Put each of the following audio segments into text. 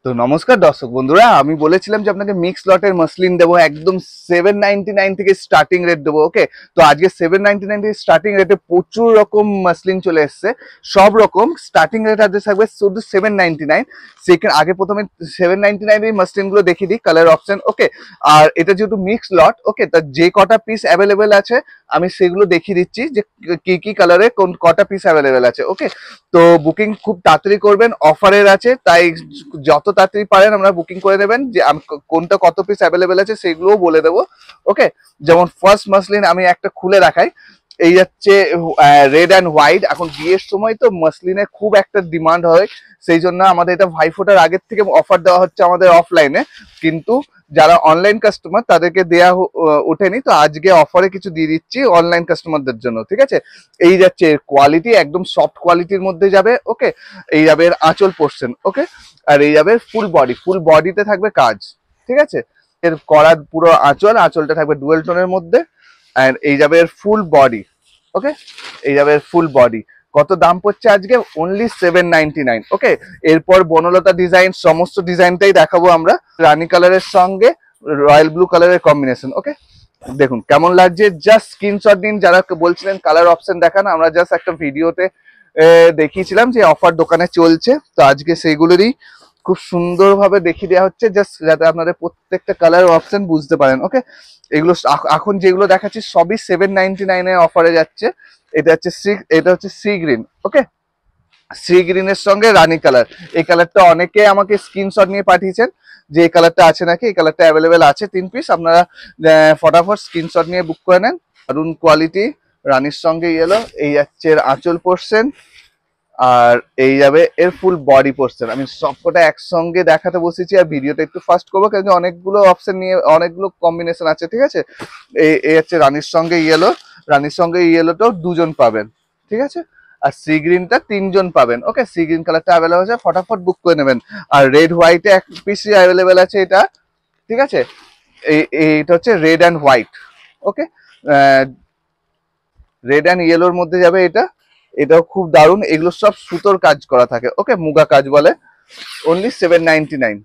তো নমস্কার দর্শক বন্ধুরা, আমি বলেছিলাম যে আপনাকে মিক্স লটের মসলিন দেবো, একদম 799 থেকে স্টার্টিং রেট দেবো। ওকে, তো আজকে 799 থেকে স্টার্টিং রেটে প্রচুর রকম মসলিন চলে এসছে। সব রকম স্টার্টিং রেট আজকে থাকবে শুধু 799। সেখানে আগে প্রথমে 799 এই মসলিন গুলো দেখিয়ে দিই, কালার অপশন। ওকে, আর এটা যেহেতু মিক্স লট, ওকে, তা যে কটা পিস অ্যাভেলেবেল আছে আমি সেগুলো দেখিয়ে দিচ্ছি যে কি কি কালারে কোন কটা পিস অ্যাভেলেবেল আছে। ওকে, তো বুকিং খুব তাড়াতাড়ি করবেন, অফারের আছে, তাই যত তাড়াতাড়ি পারেন আমরা বুকিং করে নেবেন। যে কোনটা কত পিস অ্যাভেলেবেল আছে সেগুলোও বলে দেবো। ওকে, যেমন ফার্স্ট মাসলিন আমি একটা খুলে দেখাই। এই হচ্ছে রেড অ্যান্ড হোয়াইট। এখন বিয়ের সময় তো মাসলিনের খুব একটা ডিমান্ড হয়, সেই জন্য আমাদের এটা ভাইফোঁটার আগের থেকে অফার দেওয়া হচ্ছে আমাদের অফলাইনে, কিন্তু যারা অনলাইন কাস্টমার তাদেরকে দেওয়া ওঠেনি, তো আজকে অফারে কিছু দিয়ে দিচ্ছি অনলাইন কাস্টমারদের জন্য। ঠিক আছে, এই যাচ্ছে কোয়ালিটি, একদম সফট কোয়ালিটির মধ্যে যাবে। ওকে, এই যাবে এর আঁচল পোর্শন। ওকে, আর এই যাবে ফুল বডি, ফুল বডিতে থাকবে কাজ। ঠিক আছে, এর করার পুরো আঁচলটা থাকবে ডুয়েল টোনের মধ্যে। আর এই যাবে এর ফুল বডি। ওকে, এই যাবে এর ফুল বডি। কত দাম পড়ছে আজকে? অনলি 799। ওকে, এরপর বনলতা ডিজাইন, সমস্ত ডিজাইনটাই দেখাবো আমরা। রানী কালারের সঙ্গে রয়্যাল ব্লু কালারের কম্বিনেশন। ওকে, দেখুন কেমন লাগছে, জাস্ট স্ক্রিনশট দিন। যারা বলছিলেন কালার অপশন দেখান, আমরা জাস্ট একটা ভিডিওতে দেখিয়েছিলাম যে অফার দোকানে চলছে, তো আজকে সেইগুলোরই খুব সুন্দরভাবে দেখিয়ে দেওয়া হচ্ছে, জাস্ট যাতে আপনাদের প্রত্যেকটা কালার অপশন বুঝতে পারেন। ওকে, এগুলো এখন যেগুলো দেখাচ্ছি সবই 799 এর অফারে যাচ্ছে। এটা হচ্ছে সি গ্রিন। ওকে, সি গ্রিনের সঙ্গে রানী কালার। এই কালারটা অনেকে আমাকে স্ক্রিনশট নিয়ে পাঠিয়েছেন যে এই কালারটা আছে নাকি। এই কালারটা অ্যাভেলেবেল আছে 3 পিস। আপনারা ফটাফট স্ক্রিনশট নিয়ে বুক করে নেন। দারুন কোয়ালিটি, রানীর সঙ্গে ইয়েলো। এই যাচ্ছে এর আঁচল পোর্শন, আর এই যাবে এর ফুল বডি পোর্শন। আমি সবকটা একসঙ্গে দেখাতে বসেছি, আর ভিডিওটা একটু ফাস্ট করবো কারণ অনেকগুলো অপশন নিয়ে অনেকগুলো কম্বিনেশন আছে। ঠিক আছে, এই হচ্ছে রানীর সঙ্গে ইয়েলো। রানীর সঙ্গে ইয়েলোটাও দুজন পাবেন। ঠিক আছে, আর সি গ্রিনটা 3 জন পাবেন। ওকে, সি গ্রিন কালারটা অ্যাভেলেবল আছে, ফটাফট বুক করে নেবেন। আর রেড হোয়াইটে এক পিসই অ্যাভেলেবেল আছে এটা। ঠিক আছে, এইটা হচ্ছে red and white. Okay, red and ইয়েলোর মধ্যে যাবে এটা। এটাও খুব দারুণ, এগুলো সব সুতোর কাজ করা থাকে। ওকে, মুগা কাজ বলে। অনলি 799।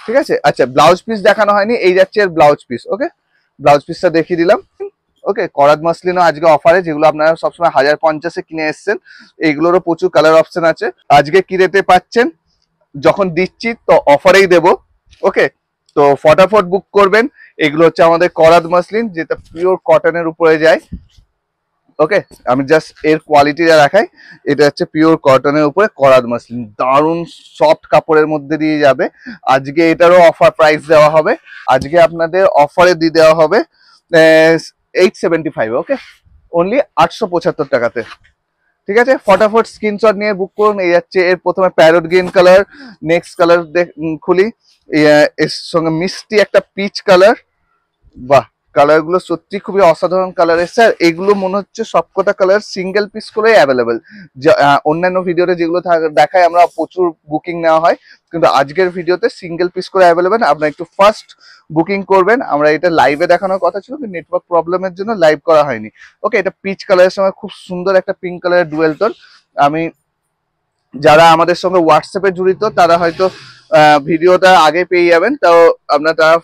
ঠিক আছে, আচ্ছা ব্লাউজ পিস দেখানো হয়নি, এই যাচ্ছে এর ব্লাউজ পিস। ওকে, ব্লাউজ পিসটা দেখিয়ে দিলাম। ওকে, করাত মাসলিনও আজকে অফারে, যেগুলো আপনারা সবসময় 1050-এ কিনে এসছেন, এইগুলোরও প্রচুর কালার অপশন আছে। আজকে কি রেটে পাচ্ছেন? যখন দিচ্ছি তো অফারেই দেবো। ওকে, তো ফটাফট বুক করবেন। এগুলো হচ্ছে আমাদের করাত মাসলিন, যেটা পিওর কটনের উপরে যায়। ওকে, আমি জাস্ট এর কোয়ালিটিটা দেখাই। এটা হচ্ছে পিওর কটনের উপরে করাত মাসলিন, দারুন সফট কাপড়ের মধ্যে দিয়ে যাবে। আজকে এটারও অফার প্রাইস দেওয়া হবে। আজকে আপনাদের অফারে দিয়ে দেওয়া হবে 875। ওকে, অনলি 875 টাকাতে। ঠিক আছে, ফটাফট স্ক্রিনশট নিয়ে বুক করুন। এই যাচ্ছে এর প্রথমে parrot green colour, next colour খুলি। এর সঙ্গে মিষ্টি একটা পিচ কালার। বাহ, কালার গুলো সত্যি খুবই অসাধারণ কালার এসছে। আর এগুলো মনে হচ্ছে সবকটা কালার সিঙ্গেল পিস করে অ্যাভেলেবেল। অন্যান্য ভিডিওতে যেগুলো দেখায় আমরা প্রচুর বুকিং নেওয়া হয়, কিন্তু আজকের ভিডিওতে সিঙ্গেল পিস করে অ্যাভেলেবেল। আপনারা একটু ফার্স্ট বুকিং করবেন। আমরা এটা লাইভে দেখানোর কথা ছিল, কিন্তু নেটওয়ার্ক প্রবলেমের জন্য লাইভ করা হয়নি। ওকে, এটা পিচ কালারের সঙ্গে খুব সুন্দর একটা পিঙ্ক কালারের ডুয়েল টোন। আমি যারা আমাদের সঙ্গে হোয়াটসঅ্যাপে জড়িত তারা হয়তো ভিডিওটা আগে পেয়ে যাবেন, তাও আপনারা তারা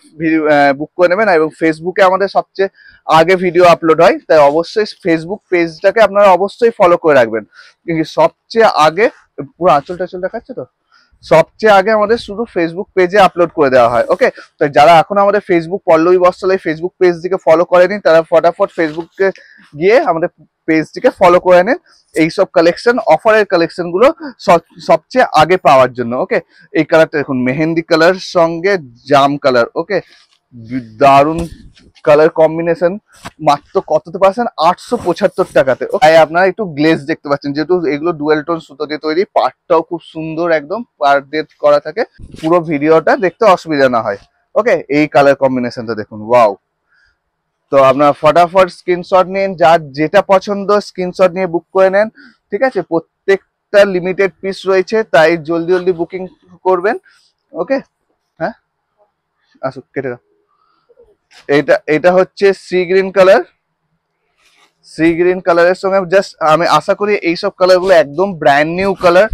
বুক করে নেবেন। এবং ফেসবুকে আমাদের সবচেয়ে আগে ভিডিও আপলোড হয়, তাই অবশ্যই ফেসবুক পেজটাকে আপনারা অবশ্যই ফলো করে রাখবেন। কিন্তু সবচেয়ে আগে পুরো আঁচলটা দেখাচ্ছে তো, সবচেয়ে আগে আমাদের শুধু ফেসবুক পেজে আপলোড করে দেওয়া হয়। ওকে, তো যারা এখন আমাদের ফেসবুক পল্লবী বস্ত্রালয় ফেসবুক পেজ দিকে ফলো করেনি, তারা ফটাফট ফেসবুকে গিয়ে আমাদের পেজটিকে ফলো করে নেন এইসব কালেকশন, অফারের কালেকশন গুলো সবচেয়ে আগে পাওয়ার জন্য। ওকে, এই কালারটা দেখুন, মেহেন্দি কালার সঙ্গে জাম কালার। ওকে, দারুন কালার কম্বিনেশন। মাত্র কততে পাচ্ছেন? 875 টাকাতে। তাই আপনারা একটু গ্লেজ দেখতে পাচ্ছেন, যেহেতু এগুলো ডুয়েল টোন সুতো দিয়ে তৈরি, পার্টটাও খুব সুন্দর, একদম পার্ট দিয়ে করা থাকে, পুরো ভিডিওটা দেখতে অসুবিধা না হয়। ওকে, এই কালার কম্বিনেশনটা দেখুন, ওয়াও। তো আপনারা ফটাফট স্ক্রিনশট নিন, যার যেটা পছন্দ স্ক্রিনশট নিয়ে বুক করে নেন। ঠিক আছে, প্রত্যেকটা লিমিটেড পিস রয়েছে, তাই জলদি জলদি বুকিং করবেন। ওকে, হ্যাঁ আসুক, কেটে দাও। এটা হচ্ছে sea green colour. Sea green কালারের সঙ্গে জাস্ট আমি আশা করি এইসব কালারগুলো একদম ব্র্যান্ড নিউ কালার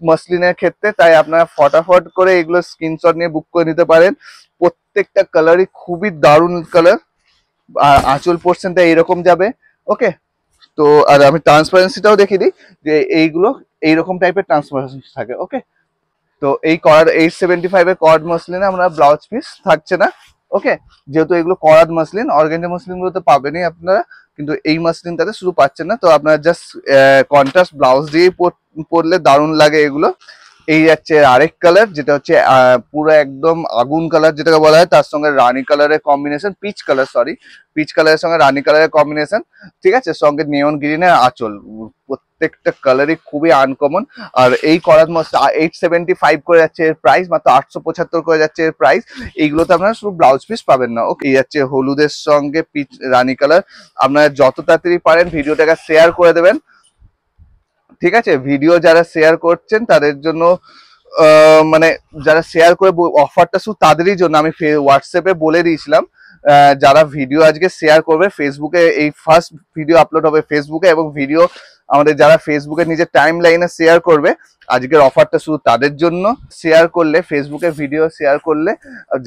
মসলিনের ক্ষেত্রে, তাই আপনারা ফটাফট করে এগুলো স্ক্রিনশট নিয়ে বুক করে নিতে পারেন। প্রত্যেকটা কালারই খুবই দারুণ কালার, আর আঁচল পোর্শনটা এইরকম যাবে। ওকে, তো আর আমি ট্রান্সপারেন্সিটাও দেখিয়ে দিই যে এইগুলো এইরকম টাইপের ট্রান্সপারেন্সি থাকে। ওকে, তো এই করার 875 এর কর্ড মসলিনে আমরা ব্লাউজ পিস থাকছে না। ওকে, যেহেতু এগুলো করাত মসলিন, অর্গানজা মসলিন গুলো তো পাবেনই আপনারা, কিন্তু এই মসলিনটাতে শুধু পাচ্ছেন না। তো আপনারা জাস্ট কন্ট্রাস্ট ব্লাউজ দিয়ে পরলে দারুণ লাগে এগুলো। এই যাচ্ছে আরেক কালার, যেটা হচ্ছে পুরো একদম আগুন কালার যেটাকে বলা হয়, তার সঙ্গে রানী কালারের combination, peach colour, sorry peach কালারের সঙ্গে রানী কালারের কম্বিনেশন, ঠিক আছে, সঙ্গে নিয়ন গ্রিনের আঁচল। প্রত্যেকটা কালারই খুবই আনকমন। আর এই করাত মস্ত 875 করে যাচ্ছে এর প্রাইস, মাত্র 875 করে যাচ্ছে এর প্রাইস। এইগুলোতে আপনারা শুধু ব্লাউজ পিস পাবেন না। ওকে, এই যাচ্ছে হলুদের সঙ্গে পিচ রানী কালার। আপনারা যত তাড়াতাড়ি পারেন ভিডিওটাকে শেয়ার করে দেবেন, ঠিক আছে। ভিডিও যারা শেয়ার করছেন তাদের জন্য মানে যারা শেয়ার করে অফারটা শুধু তাদেরই জন্য, আমি হোয়াটসঅ্যাপে বলে দিয়েছিলাম যারা ভিডিও আজকে শেয়ার করবে ফেসবুকে, এই ফার্স্ট ভিডিও আপলোড হবে ফেসবুকে, এবং ভিডিও আমাদের যারা ফেসবুকে নিজের টাইম লাইনে শেয়ার করবে, আজকের অফারটা শুধু তাদের জন্য। শেয়ার করলে ফেসবুকে ভিডিও শেয়ার করলে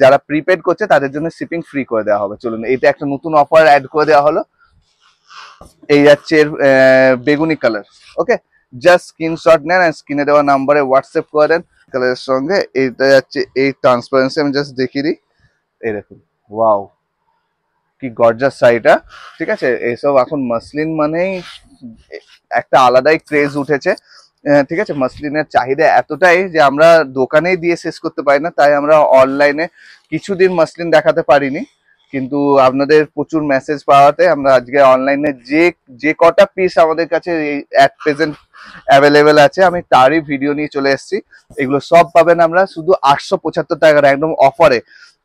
যারা প্রিপেড করছে তাদের জন্য শিপিং ফ্রি করে দেওয়া হবে। চলুন, এটা একটা নতুন অফার অ্যাড করে দেওয়া হলো। এই যাচ্ছে বেগুনি কালার। ওকে, জাস্ট স্ক্রিনশট নেন আর স্ক্রিনে দেওয়া নাম্বারে হোয়াটসঅ্যাপ করে দেন কালারের সঙ্গে। এইটা যাচ্ছে এই ট্রান্সপারেন্সি, আমি জাস্ট দেখিয়ে দিই। এই দেখুন, ওয়াও কি গর্জাস শাড়িটা, ঠিক আছে। এইসব এখন মসলিন মানেই একটা আলাদাই ক্রেজ উঠেছে, ঠিক আছে। মসলিনের চাহিদা এতটাই যে আমরা দোকানেই দিয়ে শেষ করতে পারি না, তাই আমরা অনলাইনে কিছুদিন মসলিন দেখাতে পারিনি, কিন্তু আপনাদের প্রচুর মেসেজ পাওয়াতে আমরা আজকে অনলাইনে যে কটা পিস আমাদের কাছে অ্যাট প্রেজেন্ট অ্যাভেলেবেল আছে আমি তারই ভিডিও নিয়ে চলে এসেছি। এগুলো সব পাবেন আমরা শুধু 875 টাকার একদম অফারে,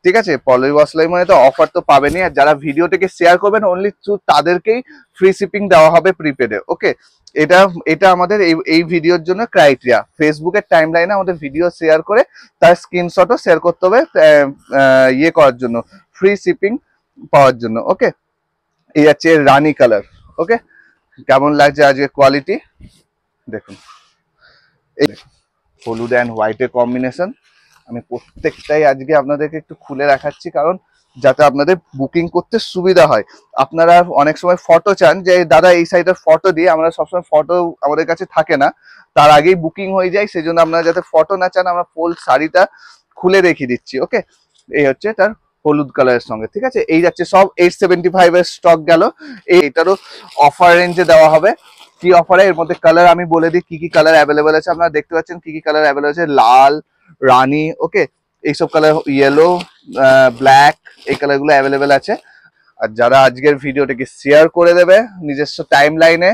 ঠিক আছে। পল্লবী বস্ত্রালয় মানে তো অফার তো পাবেনই, আর যারা ভিডিওটাকে শেয়ার করবেন অনলি তাদেরকেই ফ্রি শিপিং দেওয়া হবে প্রিপেডে। ওকে, এটা এটা আমাদের এই ভিডিওর জন্য ক্রাইটেরিয়া। ফেসবুকের টাইম লাইনে আমাদের ভিডিও শেয়ার করে তার স্ক্রিনশটও শেয়ার করতে হবে ইয়ে করার জন্য, ফ্রি শিপিং পাওয়ার জন্য। ওকে, এই হচ্ছে রানী কালার। ওকে, কেমন লাগছে আজকে কোয়ালিটি দেখুন। এই হলুদ অ্যান্ড হোয়াইটের কম্বিনেশন, আমি প্রত্যেকটাই আজকে আপনাদেরকে একটু খুলে দেখাচ্ছি, কারণ যাতে আপনাদের বুকিং করতে সুবিধা হয়। আপনারা অনেক সময় ফটো চান যে দাদা এই সাইডের ফটো দিয়ে, আমরা সবসময় ফটো আমাদের কাছে থাকে না, তার আগেই বুকিং হয়ে যায়, সেই জন্য আপনারা যাতে ফটো না চান আমরা ফুল শাড়িটা খুলে দেখিয়ে দিচ্ছি। ওকে, এই হচ্ছে তার হলুদ কালারের সঙ্গে, ঠিক আছে। এই যাচ্ছে সব 875 এর স্টক গেল, এইটারও অফার রেঞ্জে দেওয়া হবে। কি অফারে, এর মধ্যে কালার আমি বলে দিই কি কি কালার অ্যাভেলেবেল আছে। আপনারা দেখতে পাচ্ছেন কি কি কালার অ্যাভেলেবেল আছে, লাল, রানী, ওকে, এইসব কালার, ইয়েলো, ব্ল্যাক, এই কালারগুলো অ্যাভেলেবেল আছে। আর যারা আজকের ভিডিওটাকে শেয়ার করে দেবে নিজস্ব টাইম লাইনে,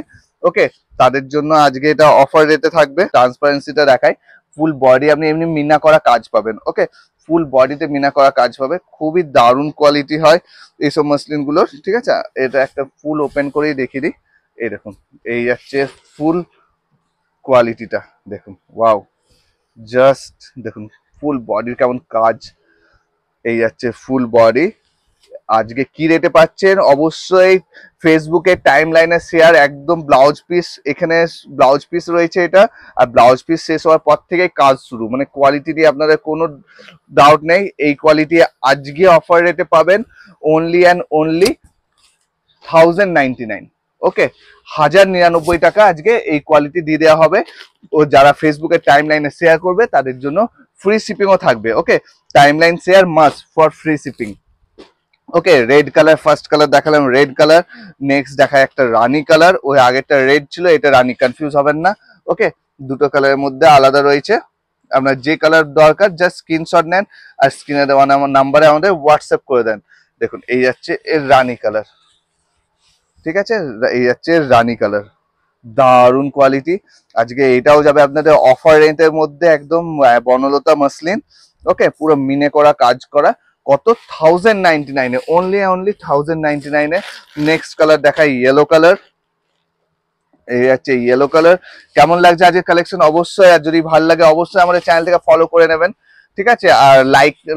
ওকে, তাদের জন্য আজকে এটা অফার রেটে থাকবে। ট্রান্সপারেন্সিটা দেখায়, ফুল বডি আপনি এমনি মিনা করা কাজ পাবেন। ওকে, ফুল বডিতে মিনা করা কাজ পাবে, খুবই দারুণ কোয়ালিটি হয় এইসব মসলিন গুলোর, ঠিক আছে। এটা একটা ফুল ওপেন করেই দেখিয়ে দিই। এই দেখুন, এই যাচ্ছে ফুল কোয়ালিটিটা দেখুন, ওয়াও, জাস্ট দেখুন ফুল বডির কেমন কাজ। এই যাচ্ছে ফুল বডি। আজকে কি রেটে পাচ্ছেন অবশ্যই ফেসবুকে টাইম লাইনে শেয়ার, একদম ব্লাউজ পিস, এখানে ব্লাউজ পিস রয়েছে এটা, আর ব্লাউজ পিস শেষ হওয়ার পর থেকে কাজ শুরু, মানে কোয়ালিটি নিয়ে আপনাদের কোনো ডাউট নেই। এই কোয়ালিটি আজকে অফার রেটে পাবেন অনলি অ্যান্ড অনলি 1099। ওকে, 1099 টাকা আজকে এই কোয়ালিটি দিয়ে দেওয়া হবে। ও যারা ফেসবুকে টাইম লাইনে শেয়ার করবে তাদের জন্য ফ্রি শিপিংও থাকবে। Okay, time line share must for free shipping. Okay, red colour, first colour দেখালাম রেড কালার, নেক্সট দেখায় একটা রানী কালার, ওই আগেরটা রেড ছিল, এটা রানী, কনফিউজ হবেন না। ওকে, দুটো কালারের মধ্যে আলাদা রয়েছে। আপনার যে কালার দরকার জাস্ট স্ক্রিনশট নেন আর স্ক্রিনে দেওয়া নাম্বারে আমাদের হোয়াটসঅ্যাপ করে দেন। দেখুন, এই যাচ্ছে এর রানী কালার, ঠিক আছে। এই যাচ্ছে রানী কালার, দারুন কোয়ালিটি। আজকে এটাও যাবে আপনাদের অফার রেঞ্জের মধ্যে, একদম বনলতা মসলিন। ওকে, পুরো মিনে করা কাজ করা, কত 1099 অনলি অনলি 1099। নেক্সট কালার দেখাই ইয়েলো কালার। এই হচ্ছে ইয়েলো কালার। কেমন লাগছে আজকের কালেকশন অবশ্যই, আর যদি ভালো লাগে অবশ্যই আমাদের চ্যানেলটাকে ফলো করে নেবেন, ঠিক আছে। আর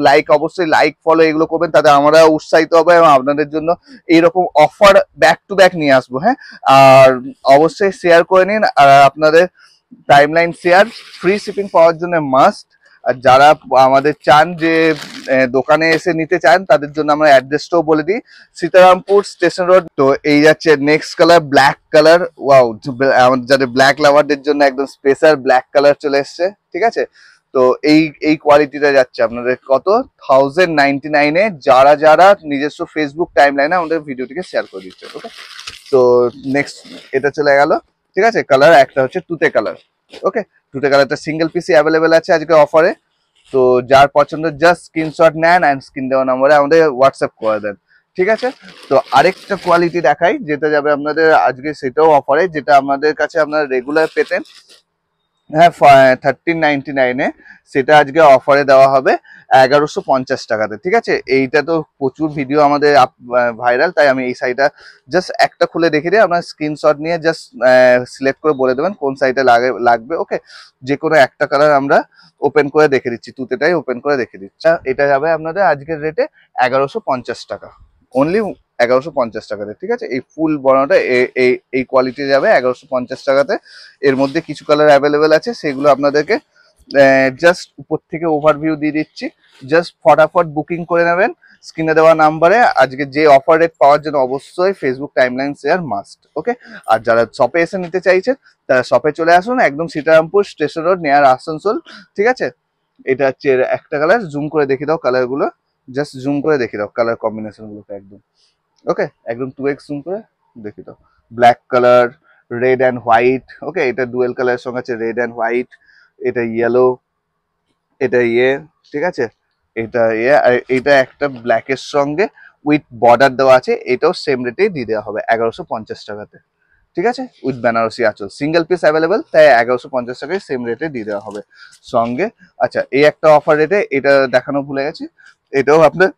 লাইক অবশ্যই লাইক ফলো এগুলো করবেন, তাতে আমরা উৎসাহিত হবে এবং আপনাদের জন্য এইরকম অফার ব্যাক টু ব্যাক নিয়ে আসবো। হ্যাঁ, আর অবশ্যই শেয়ার করে নিন, আর আপনাদের টাইমলাইন শেয়ার, ফ্রি শিপিং পাওয়ার জন্য মাস্ট। আর যারা আমাদের চান যে দোকানে এসে নিতে চান, তাদের জন্য আমরা অ্যাড্রেসটাও বলে দিই, সীতারামপুর স্টেশন রোড। তো এই যাচ্ছে next colour, black colour. Wow, যাদের ব্ল্যাক লাভারদের জন্য একদম স্পেশাল ব্ল্যাক কালার চলে এসছে, ঠিক আছে। তো এই কোয়ালিটিটা যাচ্ছে আপনাদের কত, 1099-এ, যারা যারা নিজস্ব ফেসবুক টাইম লাইনে আমাদের ভিডিওটিকে শেয়ার করে দিচ্ছে। ওকে, তো নেক্সট এটা চলে গেল, ঠিক আছে। কালার একটা হচ্ছে তুতে কালার। ওকে, তুতে কালারটা সিঙ্গেল পিসি অ্যাভেলেবেল আছে আজকে অফারে। তো যার পছন্দ জাস্ট স্ক্রিনশট নেন অ্যান্ড স্ক্রিন দেওয়া নম্বরে আমাদের হোয়াটসঅ্যাপ করে দেন, ঠিক আছে। তো আরেকটা কোয়ালিটি দেখাই যেটা যাবে আপনাদের আজকে, সেটাও অফারে, যেটা আমাদের কাছে আপনারা রেগুলার পেতেন, হ্যাঁ, 1399-এ, সেটা আজকে অফারে দেওয়া হবে 1150 টাকাতে, ঠিক আছে। এইটা তো প্রচুর ভিডিও আমাদের ভাইরাল, তাই আমি এই শাড়িটা জাস্ট একটা খুলে দেখে দিই, আপনার স্ক্রিনশট নিয়ে জাস্ট সিলেক্ট করে বলে দেবেন কোন শাড়িটা লাগবে। ওকে, যে কোনো একটা কালার আমরা ওপেন করে দেখে দিচ্ছি, তুতেটাই ওপেন করে দেখে দিচ্ছি। এটা যাবে আপনাদের আজকের রেটে 1150 টাকা, অনলি 1150 টাকাতে, ঠিক আছে। এই ফুল বর্ণটা এই কোয়ালিটি যাবে 1150 টাকাতে। এর মধ্যে কিছু কালার অ্যাভেলেবেল আছে, সেগুলো আপনাদেরকে জাস্ট উপর থেকে ওভারভিউ দিয়ে দিচ্ছি। জাস্ট ফটাফট বুকিং করে নেবেন স্ক্রিনে দেওয়া নাম্বারে। আজকে যে অফার রেট পাওয়ার জন্য অবশ্যই ফেসবুক টাইমলাইন শেয়ার মাস্ট। ওকে, আর যারা শপে এসে নিতে চাইছেন তারা শপে চলে আসুন, একদম Sitarampur station road near Asansol, ঠিক আছে। এটা হচ্ছে একটা কালার, জুম করে দেখে দাও কালারগুলো, জাস্ট জুম করে দেখে দাও কালার কম্বিনেশন গুলোকে একদম। ওকে, একদম 2x জুম করে দেখে দাও। Black colour, red and white. Okay, এটা ডুয়েল কালারের সঙ্গে আছে রেড অ্যান্ড হোয়াইট। এটা ইয়েলো, এটা ঠিক আছে। এটা আর এটা একটা ব্ল্যাকের সঙ্গে উইথ বর্ডার দেওয়া আছে, এটাও সেম রেটেই দিয়ে দেওয়া হবে 1150 টাকাতে, ঠিক আছে। উইথ বেনারসি আঁচল, সিঙ্গেল পিস অ্যাভেলেবেল, তাই 1150 টাকায় সেম রেটে দিয়ে দেওয়া হবে সঙ্গে। আচ্ছা, এই একটা অফার রেটে, এটা দেখানো ভুলে গেছি, এটাও আপনার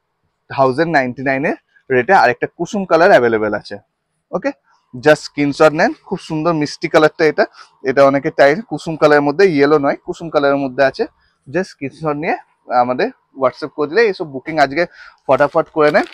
1099-এর রেটে আরেকটা কুসুম কালার অ্যাভেলেবেল আছে। ওকে, জাস্ট স্ক্রিনশট নেন, খুব সুন্দর মিষ্টি কালারটা। এটা অনেকে চাই কুসুম কালারের মধ্যে, ইয়েলো নয়, কুসুম কালারের মধ্যে আছে। জাস্ট স্ক্রিনশট নিয়ে আমাদের হোয়াটসঅ্যাপ করে দিলে এইসব বুকিং আজকে ফটাফট করে নেন,